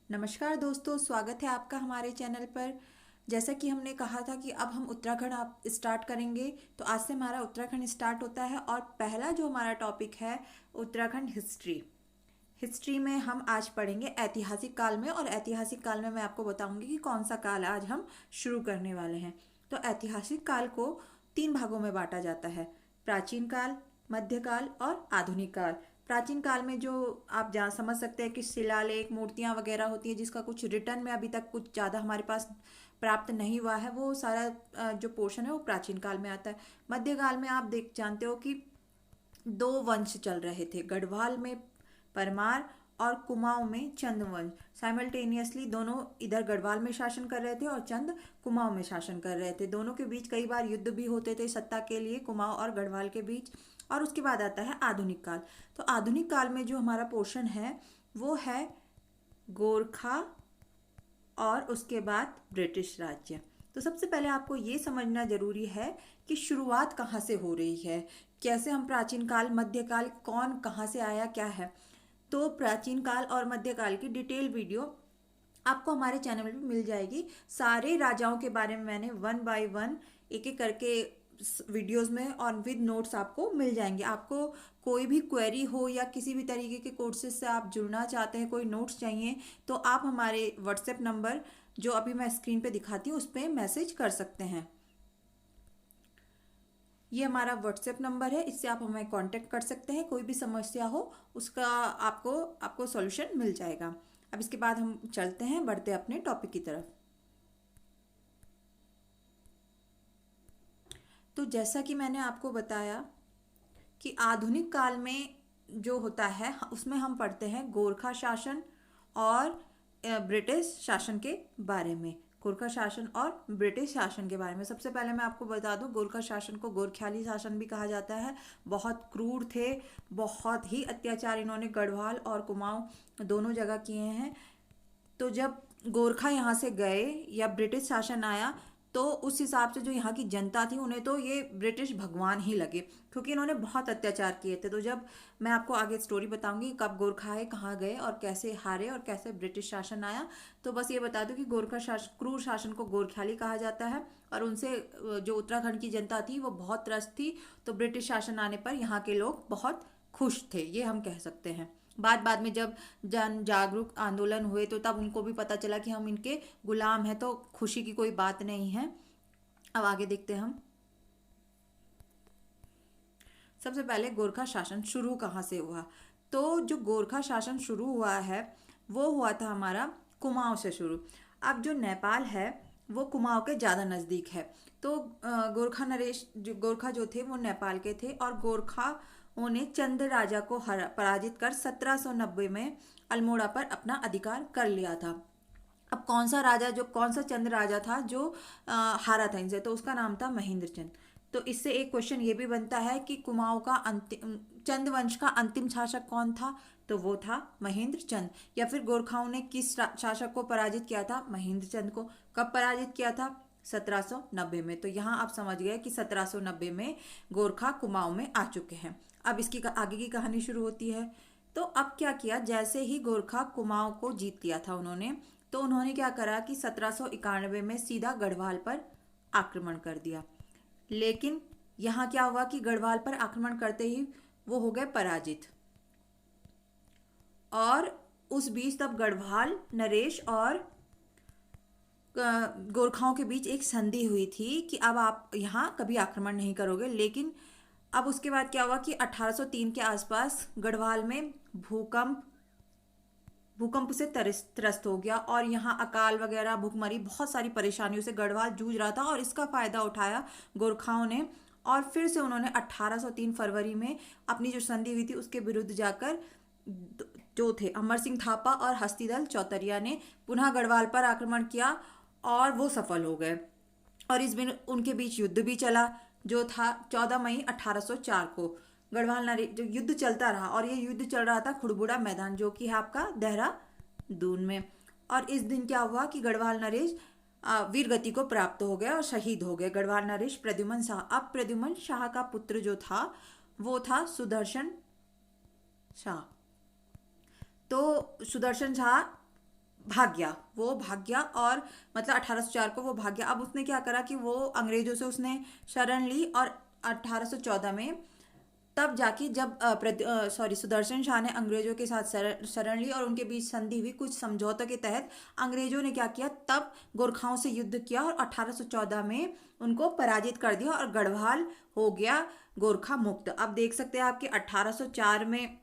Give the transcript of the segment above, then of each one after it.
नमस्कार दोस्तों, स्वागत है आपका हमारे चैनल पर। जैसा कि हमने कहा था कि अब हम उत्तराखंड आप स्टार्ट करेंगे, तो आज से हमारा उत्तराखंड स्टार्ट होता है और पहला जो हमारा टॉपिक है उत्तराखंड हिस्ट्री। हिस्ट्री में हम आज पढ़ेंगे ऐतिहासिक काल में, और ऐतिहासिक काल में मैं आपको बताऊंगी कि कौन सा काल आज हम शुरू करने वाले हैं। तो ऐतिहासिक काल को तीन भागों में बांटा जाता है: प्राचीन काल, मध्यकाल और आधुनिक काल। प्राचीन काल में जो आप जान समझ सकते हैं कि शिलालेख, मूर्तियां वगैरह होती है, जिसका कुछ रिटर्न में अभी तक कुछ ज़्यादा हमारे पास प्राप्त नहीं हुआ है, वो सारा जो पोर्शन है वो प्राचीन काल में आता है। मध्यकाल में आप देख जानते हो कि दो वंश चल रहे थे, गढ़वाल में परमार और कुमाऊं में चंद वंश। साइमल्टेनियसली दोनों इधर गढ़वाल में शासन कर रहे थे और चंद कुमाऊं में शासन कर रहे थे। दोनों के बीच कई बार युद्ध भी होते थे सत्ता के लिए, कुमाऊं और गढ़वाल के बीच। और उसके बाद आता है आधुनिक काल। तो आधुनिक काल में जो हमारा पोर्शन है वो है गोरखा और उसके बाद ब्रिटिश राज्य। तो सबसे पहले आपको ये समझना जरूरी है कि शुरुआत कहाँ से हो रही है, कैसे हम प्राचीन काल, मध्यकाल, कौन कहाँ से आया, क्या है। तो प्राचीन काल और मध्यकाल की डिटेल वीडियो आपको हमारे चैनल पे मिल जाएगी। सारे राजाओं के बारे में मैंने वन बाय वन एक एक करके वीडियोस में और विद नोट्स आपको मिल जाएंगे। आपको कोई भी क्वेरी हो या किसी भी तरीके के कोर्सेज से आप जुड़ना चाहते हैं, कोई नोट्स चाहिए, तो आप हमारे व्हाट्सएप नंबर जो अभी मैं स्क्रीन पे दिखाती हूँ उस पर मैसेज कर सकते हैं। ये हमारा व्हाट्सएप नंबर है, इससे आप हमें कांटेक्ट कर सकते हैं। कोई भी समस्या हो उसका आपको आपको सॉल्यूशन मिल जाएगा। अब इसके बाद हम चलते हैं, बढ़ते हैं अपने टॉपिक की तरफ। तो जैसा कि मैंने आपको बताया कि आधुनिक काल में जो होता है उसमें हम पढ़ते हैं गोरखा शासन और ब्रिटिश शासन के बारे में। गोरखा शासन और ब्रिटिश शासन के बारे में सबसे पहले मैं आपको बता दूं, गोरखा शासन को गोरख्याली शासन भी कहा जाता है। बहुत क्रूर थे, बहुत ही अत्याचार इन्होंने गढ़वाल और कुमाऊं दोनों जगह किए हैं। तो जब गोरखा यहाँ से गए या ब्रिटिश शासन आया, तो उस हिसाब से जो यहाँ की जनता थी उन्हें तो ये ब्रिटिश भगवान ही लगे, क्योंकि इन्होंने बहुत अत्याचार किए थे। तो जब मैं आपको आगे स्टोरी बताऊंगी कब गोरखा आए, कहाँ गए और कैसे हारे और कैसे ब्रिटिश शासन आया, तो बस ये बता दूं कि गोरखा शासन, क्रूर शासन को गोरख्याली कहा जाता है। और उनसे जो उत्तराखंड की जनता थी वो बहुत त्रस्त थी। तो ब्रिटिश शासन आने पर यहाँ के लोग बहुत खुश थे, ये हम कह सकते हैं। बाद बाद में जब जन जागरूक आंदोलन हुए तो तब उनको भी पता चला कि हम इनके गुलाम हैं, तो खुशी की कोई बात नहीं है। अब आगे देखते हैं हम। सबसे पहले गोरखा शासन शुरू कहाँ से हुआ। तो जो गोरखा शासन शुरू हुआ है वो हुआ था हमारा कुमाऊं से शुरू। अब जो नेपाल है वो कुमाऊं के ज़्यादा नज़दीक है। तो गोरखा नरेश जो गोरखा जो थे वो नेपाल के थे, और गोरखा उन्हें चंद राजा को पराजित कर 1790 में अल्मोड़ा पर अपना अधिकार कर लिया था। अब कौन सा चंद राजा था जो हारा था इनसे, तो उसका नाम था महेंद्र चंद। तो इससे एक क्वेश्चन ये भी बनता है कि कुमाऊं का अंतिम, चंद वंश का अंतिम शासक कौन था, तो वो था महेंद्र चंद। या फिर गोरखाओं ने किस शासक को पराजित किया था, महेंद्र चंद को। कब पराजित किया था, 1790 में। तो यहाँ आप समझ गए कि 1790 में गोरखा कुमाऊं में आ चुके हैं। अब इसकी आगे की कहानी शुरू होती है। तो अब क्या किया, जैसे ही गोरखा कुमाऊं को जीत लिया था उन्होंने, तो उन्होंने क्या करा कि 1791 में सीधा गढ़वाल पर आक्रमण कर दिया। लेकिन यहाँ क्या हुआ कि गढ़वाल पर आक्रमण करते ही वो हो गए पराजित। और उस बीच तब गढ़वाल, नरेश और गोरखाओं के बीच एक संधि हुई थी कि अब आप यहाँ कभी आक्रमण नहीं करोगे। लेकिन अब उसके बाद क्या हुआ कि 1803 के आसपास गढ़वाल में भूकंप भूकंप से त्रस्त हो गया, और यहाँ अकाल वगैरह, भूखमरी, बहुत सारी परेशानियों से गढ़वाल जूझ रहा था। और इसका फायदा उठाया गोरखाओं ने, और फिर से उन्होंने 1803 फरवरी में अपनी जो संधि हुई थी उसके विरुद्ध जाकर जो थे अमर सिंह थापा और हस्तीदल चौतरिया ने पुनः गढ़वाल पर आक्रमण किया, और वो सफल हो गए। और इस दिन उनके बीच युद्ध भी चला, जो था 14 मई 1804 को। गढ़वाल नरेश जो युद्ध चलता रहा, और ये युद्ध चल रहा था खुड़बुड़ा मैदान, जो कि है आपका देहरादून में। और इस दिन क्या हुआ कि गढ़वाल नरेश वीर गति को प्राप्त हो गए और शहीद हो गए। गढ़वाल नरेश प्रद्युमन शाह। अब प्रद्युमन शाह का पुत्र जो था वो था सुदर्शन शाह। तो सुदर्शन शाह भाग गया, वो भाग गया, और मतलब 1804 को वो भाग गया। अब उसने क्या करा कि वो अंग्रेजों से उसने शरण ली, और 1814 में तब जाके जब सुदर्शन शाह ने अंग्रेजों के साथ शरण ली और उनके बीच संधि हुई कुछ समझौतों के तहत, अंग्रेजों ने क्या किया, तब गोरखाओं से युद्ध किया और 1814 में उनको पराजित कर दिया और गढ़वाल हो गया गोरखा मुक्त। अब देख सकते हैं आपके 1804 में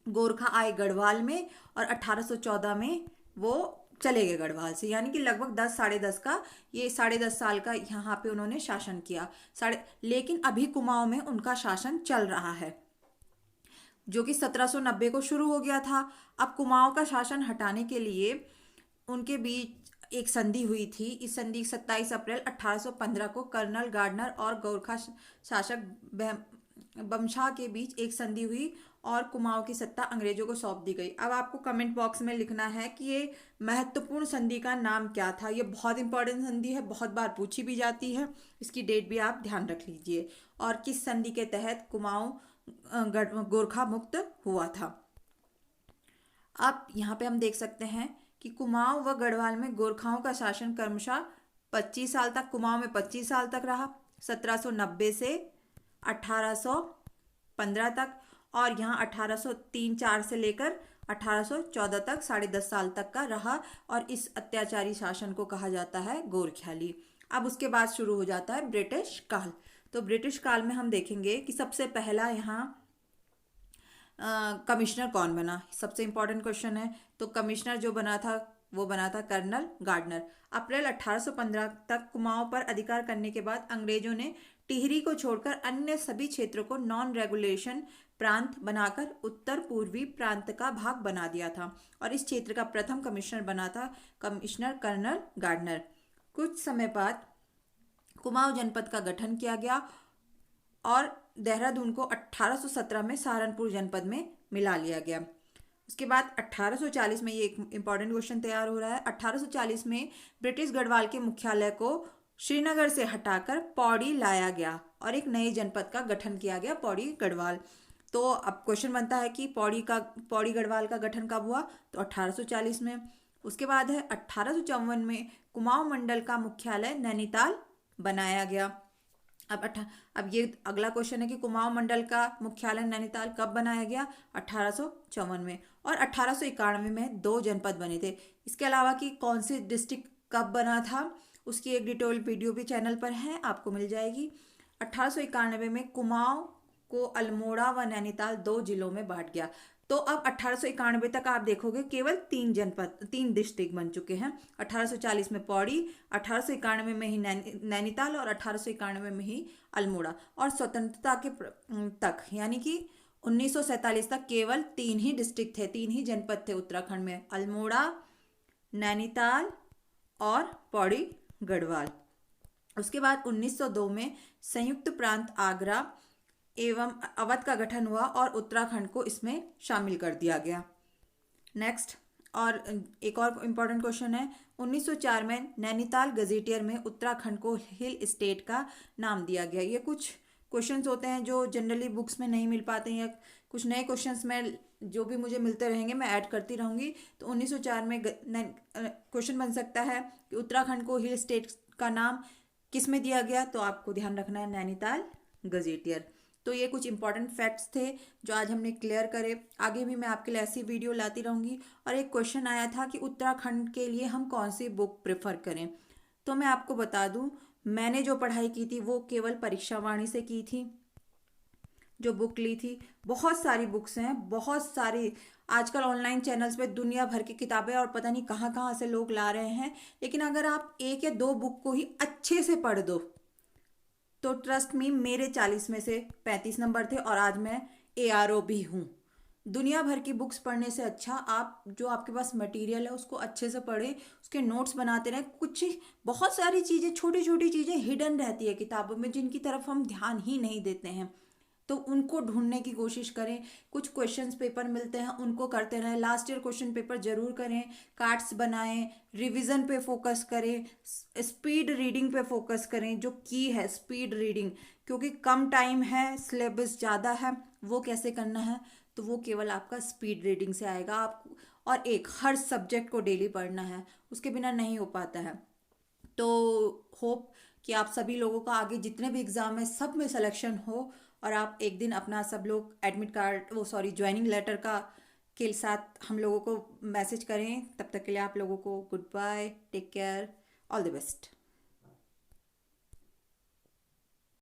गोरखा आए गढ़वाल में, और 1814 में वो चले गए गढ़वाल से, यानी कि लगभग 10 साढ़े 10 का, ये 10.5 साल का यहाँ पे उन्होंने शासन किया। साढ़े लेकिन अभी कुमाऊं में उनका शासन चल रहा है, जो कि 1790 को शुरू हो गया था। अब कुमाऊं का शासन हटाने के लिए उनके बीच एक संधि हुई थी। इस संधि 27 अप्रैल 1815 को कर्नल गार्डनर और गोरखा शासक बमशाह के बीच एक संधि हुई और कुमाऊं की सत्ता अंग्रेजों को सौंप दी गई। अब आपको कमेंट बॉक्स में लिखना है कि ये महत्वपूर्ण संधि का नाम क्या था। ये बहुत इंपॉर्टेंट संधि है, बहुत बार पूछी भी जाती है, इसकी डेट भी आप ध्यान रख लीजिए। और किस संधि के तहत कुमाऊं गोरखा मुक्त हुआ था। अब यहाँ पे हम देख सकते हैं कि कुमाऊं व गढ़वाल में गोरखाओं का शासन क्रमशः 25 साल तक, कुमाऊं में 25 साल तक रहा, 1790 से 1815 तक, और यहाँ 1803-4 से लेकर 1814 तक 10.5 साल तक का रहा, और इस अत्याचारी शासन को कहा जाता है गोरख्याली। अब उसके बाद शुरू हो जाता है ब्रिटिश काल। तो ब्रिटिश काल में हम देखेंगे कि सबसे पहला यहाँ कमिश्नर कौन बना, सबसे इंपॉर्टेंट क्वेश्चन है। तो कमिश्नर जो बना था वो बना था कर्नल गार्डनर। अप्रैल 1815 तक कुमाऊं पर अधिकार करने के बाद अंग्रेजों ने टिहरी को छोड़कर अन्य सभी क्षेत्रों को नॉन रेगुलेशन प्रांत बनाकर उत्तर पूर्वी प्रांत का भाग बना दिया था, और इस क्षेत्र का प्रथम कमिश्नर बना था कमिश्नर कर्नल गार्डनर। कुछ समय बाद कुमाऊं जनपद का गठन किया गया और देहरादून को 1817 में सहारनपुर जनपद में मिला लिया गया। उसके बाद 1840 में, ये एक इंपॉर्टेंट क्वेश्चन तैयार हो रहा है, 1840 में ब्रिटिश गढ़वाल के मुख्यालय को श्रीनगर से हटाकर पौड़ी लाया गया और एक नए जनपद का गठन किया गया, पौड़ी गढ़वाल। तो अब क्वेश्चन बनता है कि पौड़ी गढ़वाल का गठन कब हुआ, तो 1840 में। उसके बाद है 1854 में कुमाऊं मंडल का मुख्यालय नैनीताल बनाया गया। अब ये अगला क्वेश्चन है कि कुमाऊं मंडल का मुख्यालय नैनीताल कब बनाया गया, 1854 में। और 1891 में 2 जनपद बने थे। इसके अलावा कि कौन सी डिस्ट्रिक्ट कब बना था, उसकी एक डिटेल वीडियो भी चैनल पर है, आपको मिल जाएगी। 1891 में कुमाऊं को अल्मोड़ा व नैनीताल 2 जिलों में बांट गया। तो अब 1891 तक आप देखोगे केवल 3 डिस्ट्रिक्ट बन चुके हैं। 1840 में पौड़ी, 1891 में ही नैनीताल, और 1891 में ही अल्मोड़ा। और स्वतंत्रता के तक यानी कि 1947 तक केवल 3 ही डिस्ट्रिक्ट थे, 3 ही जनपद थे उत्तराखंड में, अल्मोड़ा, नैनीताल और पौड़ी गढ़वाल। उसके बाद 1902 में संयुक्त प्रांत आगरा एवं अवध का गठन हुआ और उत्तराखंड को इसमें शामिल कर दिया गया। नेक्स्ट, और एक और इम्पॉर्टेंट क्वेश्चन है, 1904 में नैनीताल गजेटियर में उत्तराखंड को हिल स्टेट का नाम दिया गया। ये कुछ क्वेश्चंस होते हैं जो जनरली बुक्स में नहीं मिल पाते हैं, या कुछ नए क्वेश्चंस में जो भी मुझे मिलते रहेंगे मैं ऐड करती रहूँगी। तो 1904 में क्वेश्चन बन सकता है कि उत्तराखंड को हिल स्टेट का नाम किस में दिया गया, तो आपको ध्यान रखना है नैनीताल गजेटियर। तो ये कुछ इंपॉर्टेंट फैक्ट्स थे जो आज हमने क्लियर करे। आगे भी मैं आपके लिए ऐसी वीडियो लाती रहूँगी। और एक क्वेश्चन आया था कि उत्तराखंड के लिए हम कौन सी बुक प्रेफर करें, तो मैं आपको बता दूं, मैंने जो पढ़ाई की थी वो केवल परीक्षा वाणी से की थी। जो बुक ली थी, बहुत सारी बुक्स हैं, बहुत सारी आजकल ऑनलाइन चैनल्स पे दुनिया भर की किताबें और पता नहीं कहाँ कहाँ से लोग ला रहे हैं, लेकिन अगर आप 1 या 2 बुक को ही अच्छे से पढ़ दो तो ट्रस्ट मी, मेरे 40 में से 35 नंबर थे और आज मैं ARO भी हूँ। दुनिया भर की बुक्स पढ़ने से अच्छा आप जो आपके पास मटेरियल है उसको अच्छे से पढ़ें, उसके नोट्स बनाते रहें। बहुत सारी चीज़ें, छोटी छोटी चीज़ें हिडन रहती है किताबों में जिनकी तरफ हम ध्यान ही नहीं देते हैं, तो उनको ढूंढने की कोशिश करें। कुछ क्वेश्चंस पेपर मिलते हैं, उनको करते रहें। लास्ट ईयर क्वेश्चन पेपर जरूर करें, कार्ड्स बनाएं, रिवीजन पे फोकस करें, स्पीड रीडिंग पे फोकस करें। जो की है स्पीड रीडिंग, क्योंकि कम टाइम है, सिलेबस ज़्यादा है, वो कैसे करना है, तो वो केवल आपका स्पीड रीडिंग से आएगा। आप और एक हर सब्जेक्ट को डेली पढ़ना है, उसके बिना नहीं हो पाता है। तो होप कि आप सभी लोगों का आगे जितने भी एग्ज़ाम है सब में सिलेक्शन हो, और आप एक दिन अपना सब लोग एडमिट कार्ड, वो सॉरी, ज्वाइनिंग लेटर का के साथ हम लोगों को मैसेज करें। तब तक के लिए आप लोगों को goodbye, take care, all the best.